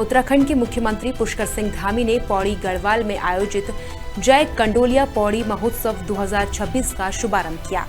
उत्तराखंड के मुख्यमंत्री पुष्कर सिंह धामी ने पौड़ी गढ़वाल में आयोजित जय कंडोलिया पौड़ी महोत्सव 2026 का शुभारंभ किया।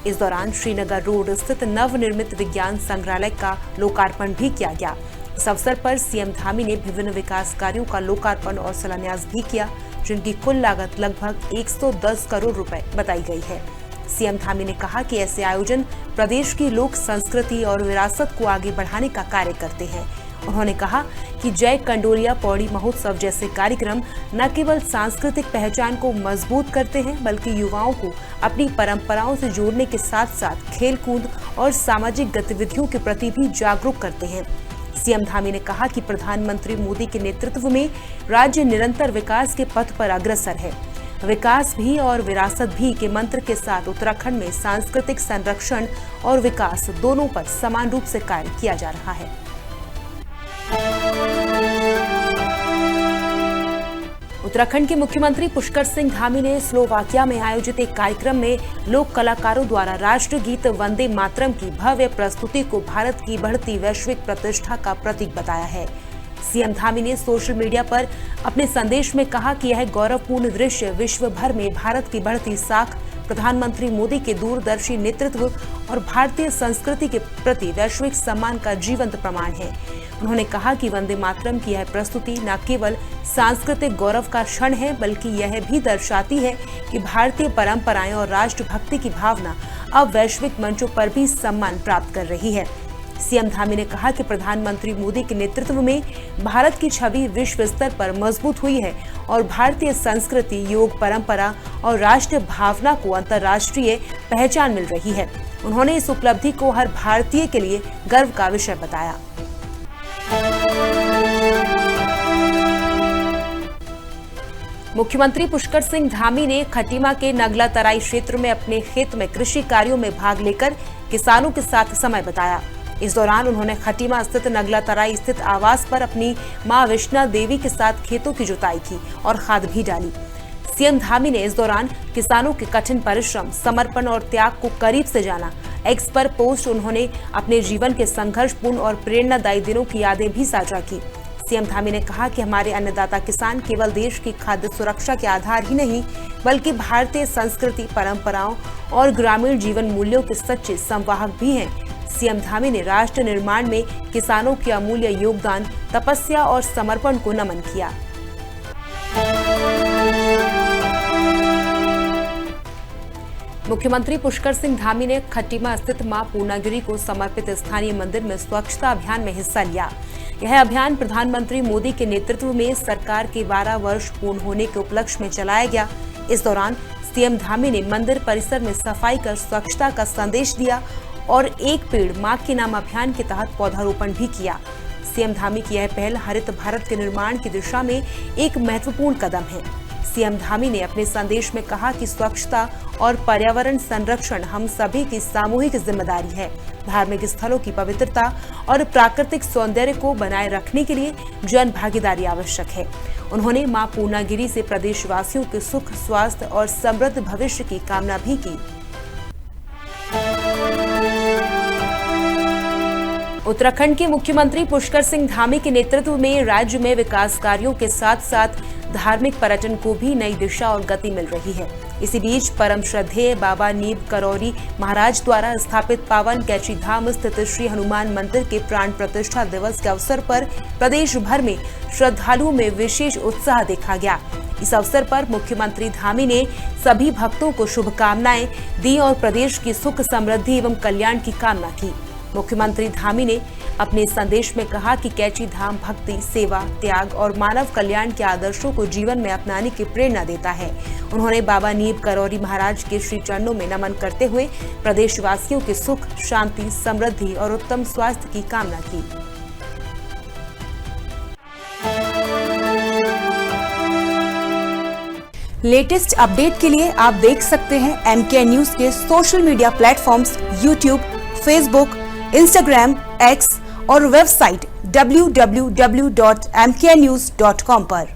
इस दौरान श्रीनगर रोड स्थित नवनिर्मित विज्ञान संग्रहालय का लोकार्पण भी किया गया। इस अवसर पर सीएम धामी ने विभिन्न विकास कार्यों का लोकार्पण और शिलान्यास भी किया, जिनकी कुल लागत लगभग 110 करोड़ रुपए बताई गई है। सीएम धामी ने कहा कि ऐसे आयोजन प्रदेश की लोक संस्कृति और विरासत को आगे बढ़ाने का कार्य करते हैं। उन्होंने कहा कि जय कंडोलिया पौड़ी महोत्सव जैसे कार्यक्रम न केवल सांस्कृतिक पहचान को मजबूत करते हैं, बल्कि युवाओं को अपनी परंपराओं से जोड़ने के साथ साथ खेलकूद और सामाजिक गतिविधियों के प्रति भी जागरूक करते हैं। सीएम धामी ने कहा कि प्रधानमंत्री मोदी के नेतृत्व में राज्य निरंतर विकास के पथ पर अग्रसर है। विकास भी और विरासत भी के मंत्र के साथ उत्तराखंड में सांस्कृतिक संरक्षण और विकास दोनों पर समान रूप से कार्य किया जा रहा है। उत्तराखंड के मुख्यमंत्री पुष्कर सिंह धामी ने स्लोवाकिया में आयोजित एक कार्यक्रम में लोक कलाकारों द्वारा राष्ट्रगीत वंदे मातरम की भव्य प्रस्तुति को भारत की बढ़ती वैश्विक प्रतिष्ठा का प्रतीक बताया है। सीएम धामी ने सोशल मीडिया पर अपने संदेश में कहा कि यह गौरवपूर्ण दृश्य विश्व भर में भारत की बढ़ती साख, प्रधानमंत्री मोदी के दूरदर्शी नेतृत्व और भारतीय संस्कृति के प्रति वैश्विक सम्मान का जीवंत प्रमाण है। उन्होंने कहा कि वंदे मातरम की यह प्रस्तुति न केवल सांस्कृतिक गौरव का क्षण है, बल्कि यह भी दर्शाती है कि भारतीय परंपराएं और राष्ट्रभक्ति की भावना अब वैश्विक मंचों पर भी सम्मान प्राप्त कर रही है। सीएम धामी ने कहा कि प्रधानमंत्री मोदी के नेतृत्व में भारत की छवि विश्व स्तर पर मजबूत हुई है और भारतीय संस्कृति, योग परंपरा और राष्ट्रीय भावना को अंतर्राष्ट्रीय पहचान मिल रही है। उन्होंने इस उपलब्धि को हर भारतीय के लिए गर्व का विषय बताया। मुख्यमंत्री पुष्कर सिंह धामी ने खटीमा के नगला तराई क्षेत्र में अपने खेत में कृषि कार्यों में भाग लेकर किसानों के साथ समय बिताया। इस दौरान उन्होंने खटीमा स्थित नगला तराई स्थित आवास पर अपनी मां विष्णा देवी के साथ खेतों की जुताई की और खाद भी डाली। सीएम धामी ने इस दौरान किसानों के कठिन परिश्रम, समर्पण और त्याग को करीब से जाना। एक्स पर पोस्ट उन्होंने अपने जीवन के संघर्षपूर्ण और प्रेरणादायी दिनों की यादें भी साझा की। सीएम धामी ने कहा कि हमारे अन्नदाता किसान केवल देश की खाद्य सुरक्षा के आधार ही नहीं, बल्कि भारतीय संस्कृति, परंपराओं और ग्रामीण जीवन मूल्यों के सच्चे संवाहक भी हैं। सीएम धामी ने राष्ट्र निर्माण में किसानों के अमूल्य योगदान, तपस्या और समर्पण को नमन किया। मुख्यमंत्री पुष्कर सिंह धामी ने खटीमा स्थित मां पूर्णागिरी को समर्पित स्थानीय मंदिर में स्वच्छता अभियान में हिस्सा लिया। यह अभियान प्रधानमंत्री मोदी के नेतृत्व में सरकार के 12 वर्ष पूर्ण होने के उपलक्ष्य में चलाया गया। इस दौरान सीएम धामी ने मंदिर परिसर में सफाई कर स्वच्छता का संदेश दिया और एक पेड़ मां के नाम अभियान के तहत पौधारोपण भी किया। सीएम धामी की यह पहल हरित भारत के निर्माण की दिशा में एक महत्वपूर्ण कदम है। सीएम धामी ने अपने संदेश में कहा कि स्वच्छता और पर्यावरण संरक्षण हम सभी की सामूहिक जिम्मेदारी है। धार्मिक स्थलों की पवित्रता और प्राकृतिक सौंदर्य को बनाए रखने के लिए जन भागीदारी आवश्यक है। उन्होंने मां पूर्णागिरी से प्रदेशवासियों के सुख, स्वास्थ्य और समृद्ध भविष्य की कामना भी की। उत्तराखंड के मुख्यमंत्री पुष्कर सिंह धामी के नेतृत्व में राज्य में विकास कार्यों के साथ साथ धार्मिक पर्यटन को भी नई दिशा और गति मिल रही है। इसी बीच परम श्रद्धेय बाबा नीब करौरी महाराज द्वारा स्थापित पावन कैची धाम स्थित श्री हनुमान मंदिर के प्राण प्रतिष्ठा दिवस के अवसर पर प्रदेश भर में श्रद्धालुओं में विशेष उत्साह देखा गया। इस अवसर पर मुख्यमंत्री धामी ने सभी भक्तों को शुभकामनाएं दी और प्रदेश की सुख, समृद्धि एवं कल्याण की कामना की। मुख्यमंत्री धामी ने अपने संदेश में कहा कि कैची धाम भक्ति, सेवा, त्याग और मानव कल्याण के आदर्शों को जीवन में अपनाने की प्रेरणा देता है। उन्होंने बाबा नीब करौरी महाराज के श्री चरणों में नमन करते हुए प्रदेशवासियों के सुख, शांति, समृद्धि और उत्तम स्वास्थ्य की कामना की। लेटेस्ट अपडेट के लिए आप देख सकते हैं MK न्यूज के social media platforms YouTube, Facebook, Instagram, x और वेबसाइट www.mknews.com पर।